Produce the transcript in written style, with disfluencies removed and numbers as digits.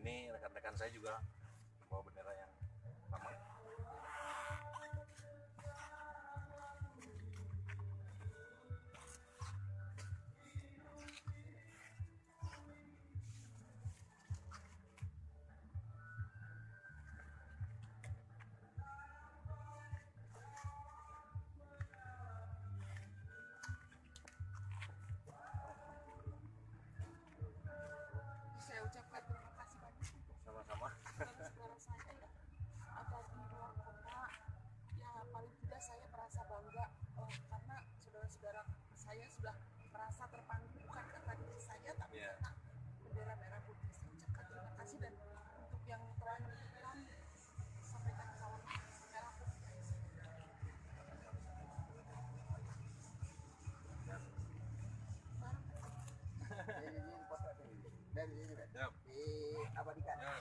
ini rekan-rekan saya juga bawa bendera yang sama. Saya ucapkan terima kasih banyak Sama-sama. saudara-saudara saya ya, atau di luar kota. Ya paling tidak saya merasa bangga karena saudara-saudara saya sudah merasa terpanggil bukan karena diri saya tapi Yeah. karena bendera merah putih. Saya ucapkan terima kasih, dan untuk yang telah menentukan sampaikan salam merah putih. Ini foto dari ini kan? Yap. Diabadikan. Ya,